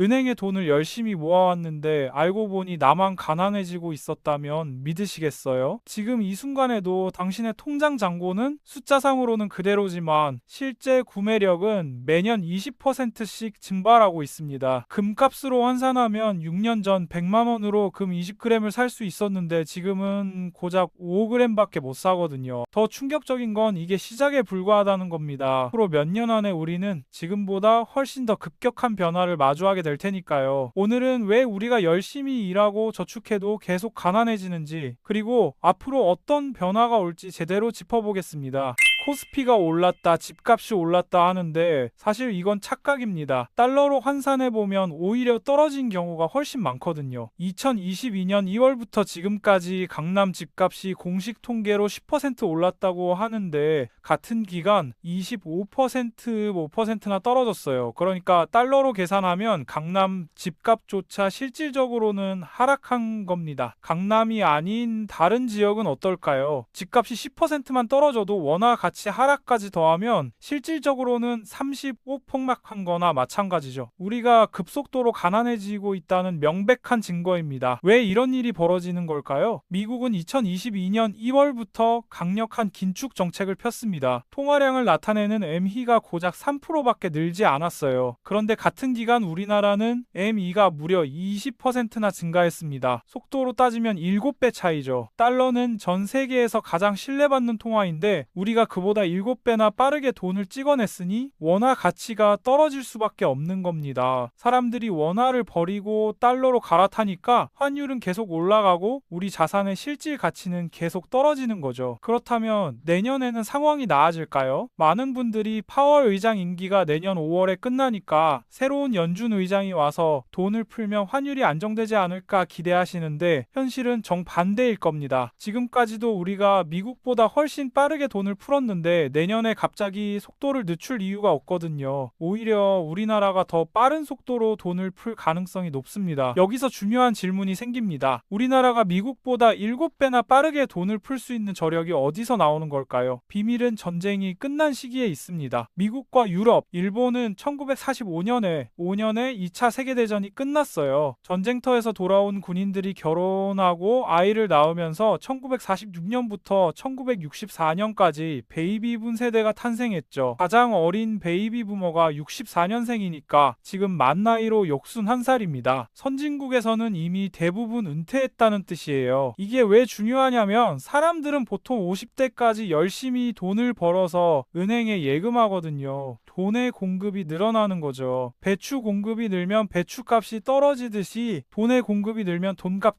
은행에 돈을 열심히 모아왔는데 알고 보니 나만 가난해지고 있었다면 믿으시겠어요? 지금 이 순간에도 당신의 통장 잔고는 숫자상으로는 그대로지만 실제 구매력은 매년 20%씩 증발하고 있습니다. 금값으로 환산하면 6년 전 100만 원으로 금 20g을 살 수 있었는데 지금은 고작 5g밖에 못 사거든요. 더 충격적인 건 이게 시작에 불과하다는 겁니다. 앞으로 몇 년 안에 우리는 지금보다 훨씬 더 급격한 변화를 마주하게 될 테니까요. 오늘은 왜 우리가 열심히 일하고 저축해도 계속 가난해지는지, 그리고 앞으로 어떤 변화가 올지 제대로 짚어보겠습니다. 코스피가 올랐다, 집값이 올랐다 하는데 사실 이건 착각입니다. 달러로 환산해보면 오히려 떨어진 경우가 훨씬 많거든요. 2022년 2월부터 지금까지 강남 집값이 공식 통계로 10% 올랐다고 하는데 같은 기간 25%, 5%나 떨어졌어요. 그러니까 달러로 계산하면 강남 집값조차 실질적으로는 하락한 겁니다. 강남이 아닌 다른 지역은 어떨까요? 집값이 10%만 떨어져도 원화 가치 하락까지 더하면 실질적으로는 35 폭락한 거나 마찬가지죠. 우리가 급속도로 가난해지고 있다는 명백한 증거입니다. 왜 이런 일이 벌어지는 걸까요? 미국은 2022년 2월부터 강력한 긴축 정책을 폈습니다. 통화량을 나타내는 M2가 고작 3%밖에 늘지 않았어요. 그런데 같은 기간 우리나라는 M2가 무려 20%나 증가했습니다. 속도로 따지면 7배 차이죠. 달러는 전 세계에서 가장 신뢰받는 통화인데 우리가 그보다 7배나 빠르게 돈을 찍어냈으니 원화 가치가 떨어질 수밖에 없는 겁니다. 사람들이 원화를 버리고 달러로 갈아타니까 환율은 계속 올라가고 우리 자산의 실질 가치는 계속 떨어지는 거죠. 그렇다면 내년에는 상황이 나아질까요? 많은 분들이 파월 의장 임기가 내년 5월에 끝나니까 새로운 연준 의장이 와서 돈을 풀면 환율이 안정되지 않을까 기대하시는데 현실은 정반대일 겁니다. 지금까지도 우리가 미국보다 훨씬 빠르게 돈을 풀었는데 내년에 갑자기 속도를 늦출 이유가 없거든요. 오히려 우리나라가 더 빠른 속도로 돈을 풀 가능성이 높습니다. 여기서 중요한 질문이 생깁니다. 우리나라가 미국보다 7배나 빠르게 돈을 풀 수 있는 저력이 어디서 나오는 걸까요? 비밀은 전쟁이 끝난 시기에 있습니다. 미국과 유럽, 일본은 1945년에 5년에 2차 세계대전이 끝났어요. 전쟁터에서 돌아온 군인들이 결혼하고 아이를 낳으면서 1946년부터 1964년까지 베이비붐 세대가 탄생했죠. 가장 어린 베이비 부머가 64년생이니까 지금 만 나이로 61살입니다. 선진국에서는 이미 대부분 은퇴했다는 뜻이에요. 이게 왜 중요하냐면 사람들은 보통 50대까지 열심히 돈을 벌어서 은행에 예금하거든요. 돈의 공급이 늘어나는 거죠. 배추 공급이 늘면 배추값이 떨어지듯이 돈의 공급이 늘면 돈값,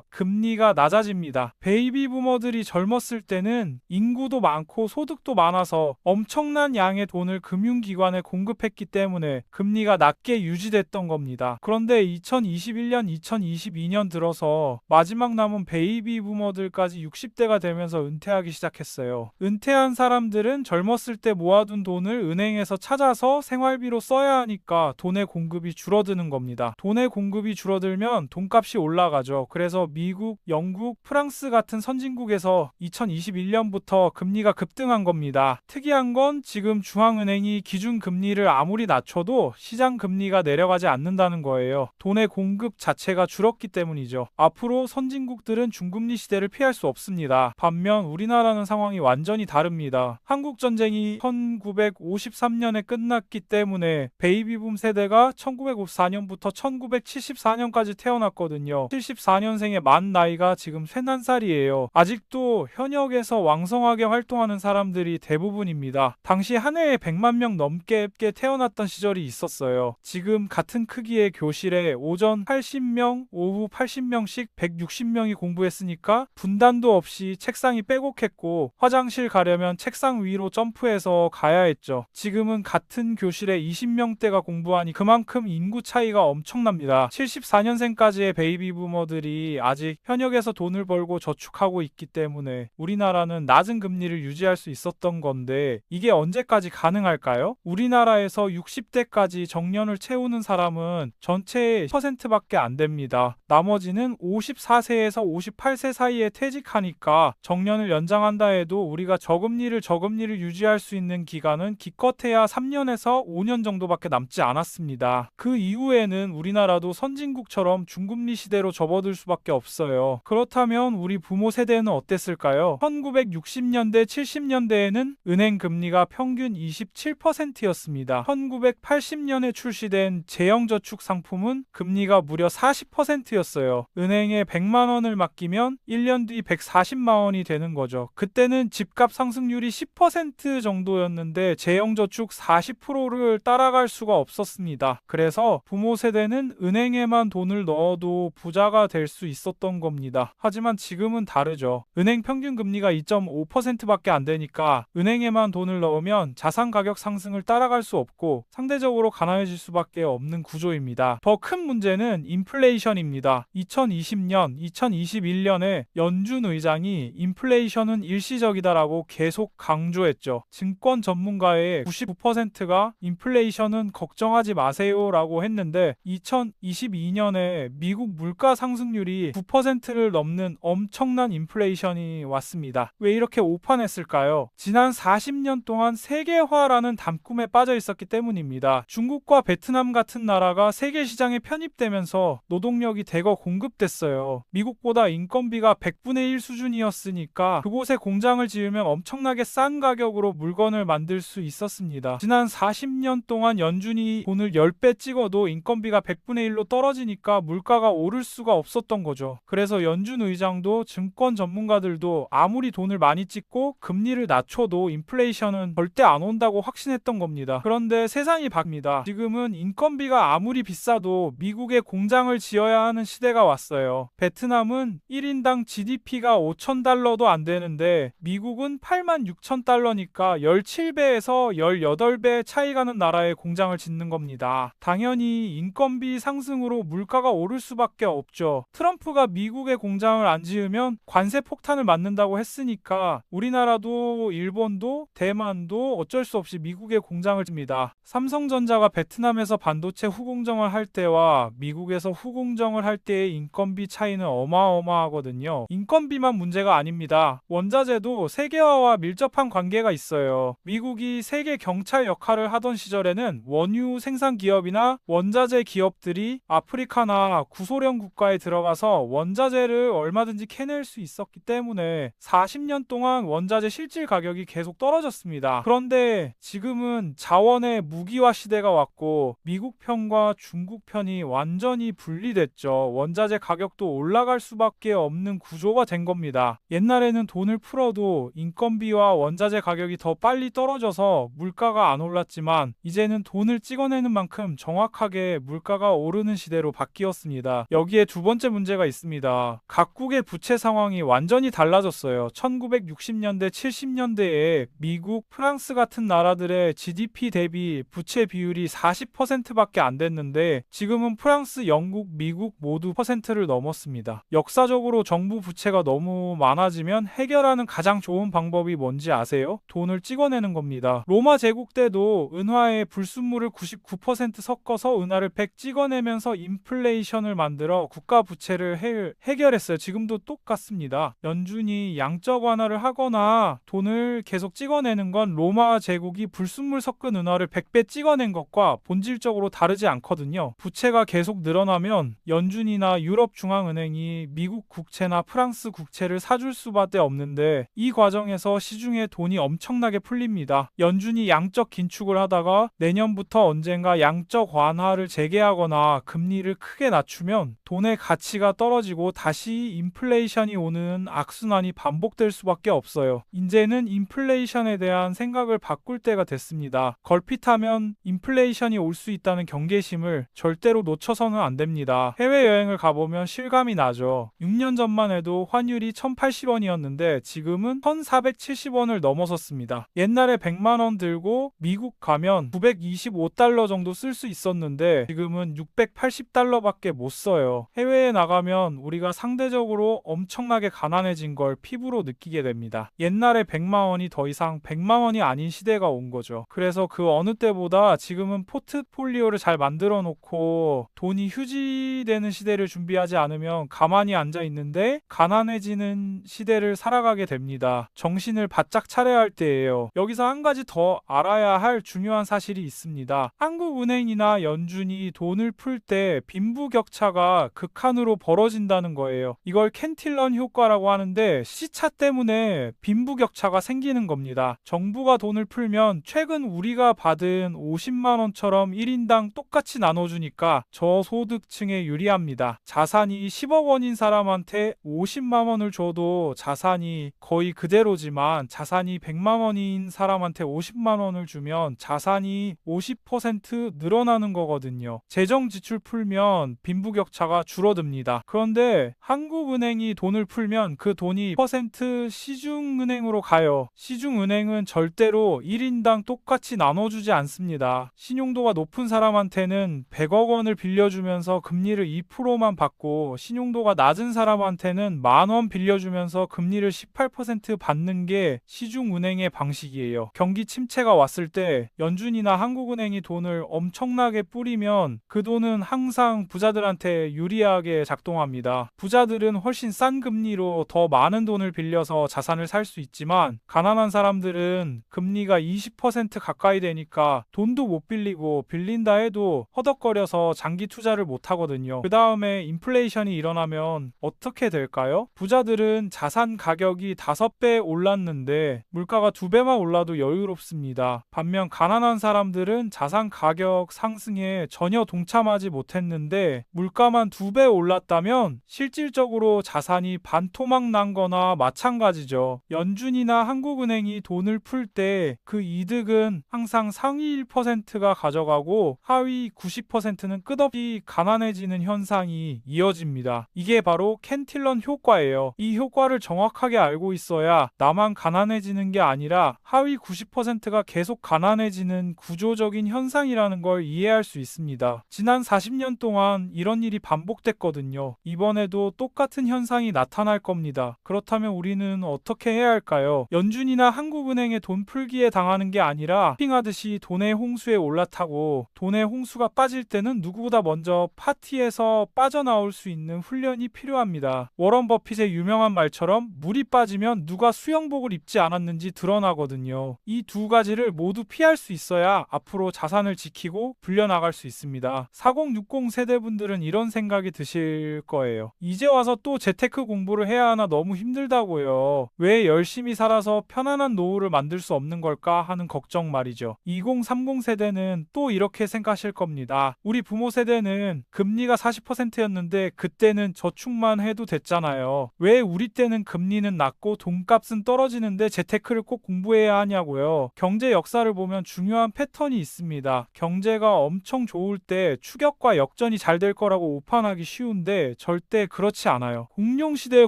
금리가 낮아집니다. 베이비 부머들이 젊었을 때는 인구도 많고 소득도 많아서 엄청난 양의 돈을 금융기관에 공급했기 때문에 금리가 낮게 유지됐던 겁니다. 그런데 2021년, 2022년 들어서 마지막 남은 베이비 부머들까지 60대가 되면서 은퇴하기 시작했어요. 은퇴한 사람들은 젊었을 때 모아둔 돈을 은행에서 찾아서 생활비로 써야 하니까 돈의 공급이 줄어드는 겁니다. 돈의 공급이 줄어들면 돈값이 올라가죠. 그래서 미국, 영국, 프랑스 같은 선진국에서 2021년부터 금리가 급등한 겁니다. 특이한 건 지금 중앙은행이 기준금리를 아무리 낮춰도 시장금리가 내려가지 않는다는 거예요. 돈의 공급 자체가 줄었기 때문이죠. 앞으로 선진국들은 중금리 시대를 피할 수 없습니다. 반면 우리나라는 상황이 완전히 다릅니다. 한국전쟁이 1953년에 끝났기 때문에 베이비붐 세대가 1954년부터 1974년까지 태어났거든요. 74년생의 만 나이가 지금 31살이에요. 아직도 현역에서 왕성하게 활동하는 사람들이 대부분입니다. 당시 한 해에 100만 명 넘게 태어났던 시절이 있었어요. 지금 같은 크기의 교실에 오전 80명, 오후 80명씩 160명이 공부했으니까 분단도 없이 책상이 빼곡했고 화장실 가려면 책상 위로 점프해서 가야 했죠. 지금은 같은 교실에 20명대가 공부하니 그만큼 인구 차이가 엄청납니다. 74년생까지의 베이비 부머들이 아직 현역에서 돈을 벌고 저축하고 있기 때문에 우리나라는 낮은 금리를 유지할 수 있습니다. 있었던 건데 이게 언제까지 가능할까요? 우리나라에서 60대까지 정년을 채우는 사람은 전체의 10%밖에 안 됩니다. 나머지는 54세에서 58세 사이에 퇴직하니까 정년을 연장한다 해도 우리가 저금리를 유지할 수 있는 기간은 기껏해야 3년에서 5년 정도밖에 남지 않았습니다. 그 이후에는 우리나라도 선진국처럼 중금리 시대로 접어들 수밖에 없어요. 그렇다면 우리 부모 세대는 어땠을까요? 1960년대, 70년대에는 은행 금리가 평균 27%였습니다. 1980년에 출시된 재형저축 상품은 금리가 무려 40%였어요. 은행에 100만 원을 맡기면 1년 뒤 140만 원이 되는 거죠. 그때는 집값 상승률이 10% 정도였는데 재형저축 40%를 따라갈 수가 없었습니다. 그래서 부모 세대는 은행에만 돈을 넣어도 부자가 될 수 있었던 겁니다. 하지만 지금은 다르죠. 은행 평균 금리가 2.5%밖에 안 되니까 은행에만 돈을 넣으면 자산 가격 상승을 따라갈 수 없고 상대적으로 가난해질 수밖에 없는 구조입니다. 더 큰 문제는 인플레이션입니다. 2020년, 2021년에 연준 의장이 인플레이션은 일시적이다라고 계속 강조했죠. 증권 전문가의 99%가 인플레이션은 걱정하지 마세요라고 했는데 2022년에 미국 물가 상승률이 9%를 넘는 엄청난 인플레이션이 왔습니다. 왜 이렇게 오판했을까요? 지난 40년 동안 세계화라는 담꿈에 빠져 있었기 때문입니다. 중국과 베트남 같은 나라가 세계 시장에 편입되면서 노동력이 대거 공급됐어요. 미국보다 인건비가 100분의 1 수준이었으니까 그곳에 공장을 지으면 엄청나게 싼 가격으로 물건을 만들 수 있었습니다. 지난 40년 동안 연준이 돈을 10배 찍어도 인건비가 100분의 1로 떨어지니까 물가가 오를 수가 없었던 거죠. 그래서 연준 의장도 증권 전문가들도 아무리 돈을 많이 찍고 금리를 낮춰도 인플레이션은 절대 안 온다고 확신했던 겁니다. 그런데 세상이 바뀝니다. 지금은 인건비가 아무리 비싸도 미국에 공장을 지어야 하는 시대가 왔어요. 베트남은 1인당 GDP가 5,000달러도 안 되는데 미국은 86,000달러니까 17배에서 18배 차이가 나는 나라에 공장을 짓는 겁니다. 당연히 인건비 상승으로 물가가 오를 수밖에 없죠. 트럼프가 미국에 공장을 안 지으면 관세 폭탄을 맞는다고 했으니까 우리나라도 일본도 대만도 어쩔 수 없이 미국에 공장을 집니다. 삼성전자가 베트남에서 반도체 후공정을 할 때와 미국에서 후공정을 할 때의 인건비 차이는 어마어마하거든요. 인건비만 문제가 아닙니다. 원자재도 세계화와 밀접한 관계가 있어요. 미국이 세계 경찰 역할을 하던 시절에는 원유 생산 기업이나 원자재 기업들이 아프리카나 구소련 국가에 들어가서 원자재를 얼마든지 캐낼 수 있었기 때문에 40년 동안 원자재 실질 가격이 계속 떨어졌습니다. 그런데 지금은 자원의 무기화 시대가 왔고 미국 편과 중국 편이 완전히 분리됐죠. 원자재 가격도 올라갈 수밖에 없는 구조가 된 겁니다. 옛날에는 돈을 풀어도 인건비와 원자재 가격이 더 빨리 떨어져서 물가가 안 올랐지만 이제는 돈을 찍어내는 만큼 정확하게 물가가 오르는 시대로 바뀌었습니다. 여기에 두 번째 문제가 있습니다. 각국의 부채 상황이 완전히 달라졌어요. 1960년대, 70년대에 미국, 프랑스 같은 나라들의 GDP 대비 부채 비율이 40%밖에 안 됐는데 지금은 프랑스, 영국, 미국 모두 퍼센트를 넘었습니다. 역사적으로 정부 부채가 너무 많아지면 해결하는 가장 좋은 방법이 뭔지 아세요? 돈을 찍어내는 겁니다. 로마 제국 때도 은화에 불순물을 99% 섞어서 은화를 100 찍어내면서 인플레이션을 만들어 국가 부채를 해결했어요. 지금도 똑같습니다. 연준이 양적 완화를 하거나 돈을 계속 찍어내는 건 로마 제국이 불순물 섞은 은화를 100배 찍어낸 것과 본질적으로 다르지 않거든요. 부채가 계속 늘어나면 연준이나 유럽중앙은행이 미국 국채나 프랑스 국채를 사줄 수밖에 없는데 이 과정에서 시중에 돈이 엄청나게 풀립니다. 연준이 양적 긴축을 하다가 내년부터 언젠가 양적 완화를 재개하거나 금리를 크게 낮추면 돈의 가치가 떨어지고 다시 인플레이션이 오는 악순환이 반복될 수밖에 없어요. 이제는 인플레이션에 대한 생각을 바꿀 때가 됐습니다. 걸핏하면 인플레이션이 올 수 있다는 경계심을 절대로 놓쳐서는 안 됩니다. 해외여행을 가보면 실감이 나죠. 6년 전만 해도 환율이 1,080원이었는데 지금은 1,470원을 넘어섰습니다. 옛날에 100만 원 들고 미국 가면 925달러 정도 쓸 수 있었는데 지금은 680달러밖에 못 써요. 해외에 나가면 우리가 상대적으로 엄청나게 가난해진 걸 피부로 느끼게 됩니다. 옛날에 100만 원이 더 이상 100만 원이 아닌 시대가 온 거죠. 그래서 그 어느 때보다 지금은 포트폴리오를 잘 만들어 놓고 돈이 휴지되는 시대를 준비하지 않으면 가만히 앉아 있는데 가난해지는 시대를 살아가게 됩니다. 정신을 바짝 차려야 할 때예요. 여기서 한 가지 더 알아야 할 중요한 사실이 있습니다. 한국은행이나 연준이 돈을 풀 때 빈부격차가 극한으로 벌어진다는 거예요. 이걸 캔틸런 효과라고 하는데 시차 때문에 빈부격차가 생기는 겁니다. 정부가 돈을 풀면 최근 우리가 받은 50만 원처럼 1인당 똑같이 나눠주니까 저소득층에 유리합니다. 자산이 10억 원인 사람한테 50만 원을 줘도 자산이 거의 그대로지만 자산이 100만 원인 사람한테 50만 원을 주면 자산이 50% 늘어나는 거거든요. 재정 지출 풀면 빈부격차가 줄어듭니다. 그런데 한국은행이 돈을 풀면 그 돈이 퍼센트 시중은행으로 가요. 시중은행은 절대로 1인당 똑같이 나눠주지 않습니다. 신용도가 높은 사람한테는 100억 원을 빌려주면서 금리를 2%만 받고 신용도가 낮은 사람한테는 10,000원 빌려주면서 금리를 18% 받는 게 시중은행의 방식이에요. 경기 침체가 왔을 때 연준이나 한국은행이 돈을 엄청나게 뿌리면 그 돈은 항상 부자들한테 유리하게 작동합니다. 부자들은 훨씬 싼 금리로 더 많은 돈을 빌려서 자산을 살 수 있지만 가난한 사람들은 금리가 20% 가까이 되니까 돈도 못 빌리고 빌린다 해도 허덕거려서 장기 투자를 못 하거든요. 그 다음에 인플레이션이 일어나면 어떻게 될까요? 부자들은 자산 가격이 5배 올랐는데 물가가 2배만 올라도 여유롭습니다. 반면 가난한 사람들은 자산 가격 상승에 전혀 동참하지 못했는데 물가만 2배 올랐다면 실질적으로 자산이 반토막 난 거나 마찬가지죠. 연준이나 한국은행이 돈을 풀 때 그 이득은 항상 상위 1%가 가져가고 하위 90%는 끝없이 가난해지는 현상이 이어집니다. 이게 바로 캔틸런 효과예요. 이 효과를 정확하게 알고 있어야 나만 가난해지는 게 아니라 하위 90%가 계속 가난해지는 구조적인 현상이라는 걸 이해할 수 있습니다. 지난 40년 동안 이런 일이 반복됐거든요. 이번에도 똑같은 현상이 나타날 겁니다. 그렇다면 우리는 어떻게 해야 할까요? 연준이나 한국은행의 돈 풀기에 당하는 게 아니라 쇼핑하듯이 돈의 홍수에 올라타고 돈의 홍수가 빠질 때는 누구보다 먼저 파티에서 빠져나올 수 있는 훈련이 필요합니다. 워런 버핏의 유명한 말처럼 물이 빠지면 누가 수영복을 입지 않았는지 드러나거든요. 이 두 가지를 모두 피할 수 있어야 앞으로 자산을 지키고 불려나갈 수 있습니다. 4060 세대분들은 이런 생각이 드실 거예요. 이제 와서 또 재테크 공부를 해야 하나 너무 힘들다고요. 왜 열심히 살아서 편안한 노후를 만들 수 없는 걸까 하는 걱정 말이죠. 2030 세대는 또 이렇게 생각하실 겁니다. 우리 부모 세대는 금리가 40%였는데 그때는 저축만 해도 됐잖아요. 왜 우리 때는 금리는 낮고 돈값은 떨어지는데 재테크를 꼭 공부해야 하냐고요. 경제 역사를 보면 중요한 패턴이 있습니다. 경제가 엄청 좋을 때 추격과 역전이 잘 될 거라고 오판하기 쉬운데 절대 그렇지 않아요. 공룡 시대의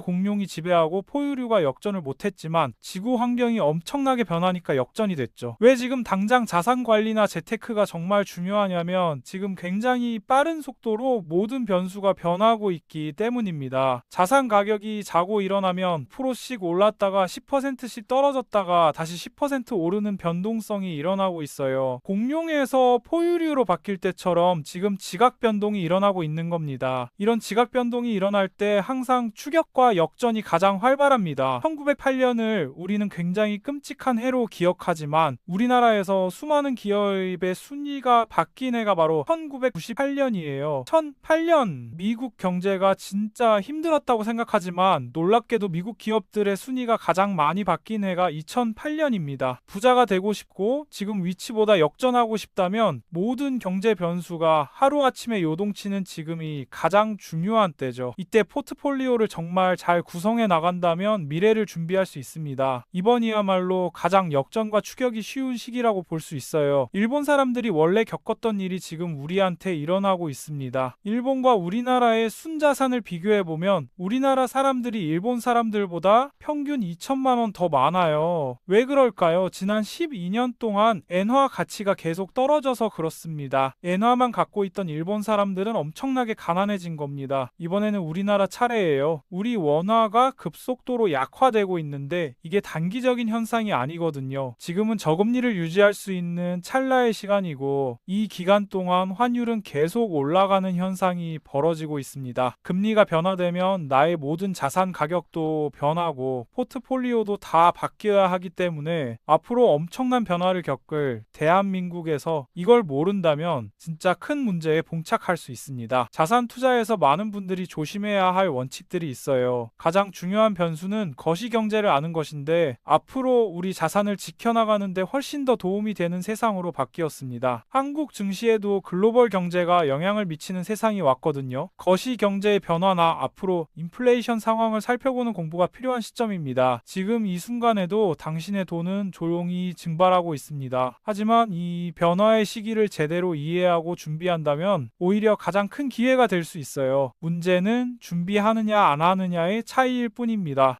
공룡이 지배하고 포유류가 역전을 못했지만 지구 환경이 엄청나게 변하니까 역전이 됐죠. 왜 지금 당장 자산 관리나 재테크가 정말 중요하냐면 지금 굉장히 빠른 속도로 모든 변수가 변하고 있기 때문입니다. 자산 가격이 자고 일어나면 %씩 올랐다가 10%씩 떨어졌다가 다시 10% 오르는 변동성이 일어나고 있어요. 공룡에서 포유류로 바뀔 때처럼 지금 지각 변동이 일어나고 있는 겁니다. 이런 지각 변동이 일어날 때 항상 추격과 역전이 가장 활발합니다. 1908년을 우리는 굉장히 끔찍한 해로 기억하지만 우리나라에서 수많은 기업의 순위가 바뀐 해가 바로 1998년이에요. 2008년 미국 경제가 진짜 힘들었다고 생각하지만 놀랍게도 미국 기업들의 순위가 가장 많이 바뀐 해가 2008년입니다. 부자가 되고 싶고 지금 위치보다 역전하고 싶다면 모든 경제 변수가 하루아침에 요동치는 지금이 가장 중요한 때죠. 이때 포트폴리오를 정말 잘 구성해 나간다면 미래를 준비할 수 있습니다. 이번이야말로 가장 역전과 추격이 쉬운 시기라고 볼 수 있어요. 일본 사람들이 원래 겪었던 일이 지금 우리한테 일어나고 있습니다. 일본과 우리나라의 순자산을 비교해보면 우리나라 사람들이 일본 사람들보다 평균 2천만 원 더 많아요. 왜 그럴까요? 지난 12년 동안 엔화 가치가 계속 떨어져서 그렇습니다. 엔화만 갖고 있던 일본 사람들은 엄청나게 가난해진 겁니다. 이번에는 우리나라 차례예요. 우리 원화가 급속도로 약화되고 있는데 이게 이게 단기적인 현상이 아니거든요. 지금은 저금리를 유지할 수 있는 찰나의 시간이고 이 기간 동안 환율은 계속 올라가는 현상이 벌어지고 있습니다. 금리가 변화되면 나의 모든 자산 가격도 변하고 포트폴리오도 다 바뀌어야 하기 때문에 앞으로 엄청난 변화를 겪을 대한민국에서 이걸 모른다면 진짜 큰 문제에 봉착할 수 있습니다. 자산 투자에서 많은 분들이 조심해야 할 원칙들이 있어요. 가장 중요한 변수는 거시경제를 아는 것인데 앞으로 우리 자산을 지켜나가는데 훨씬 더 도움이 되는 세상으로 바뀌었습니다. 한국 증시에도 글로벌 경제가 영향을 미치는 세상이 왔거든요. 거시경제의 변화나 앞으로 인플레이션 상황을 살펴보는 공부가 필요한 시점입니다. 지금 이 순간에도 당신의 돈은 조용히 증발하고 있습니다. 하지만 이 변화의 시기를 제대로 이해하고 준비한다면 오히려 가장 큰 기회가 될 수 있어요. 문제는 준비하느냐 안 하느냐의 차이일 뿐입니다.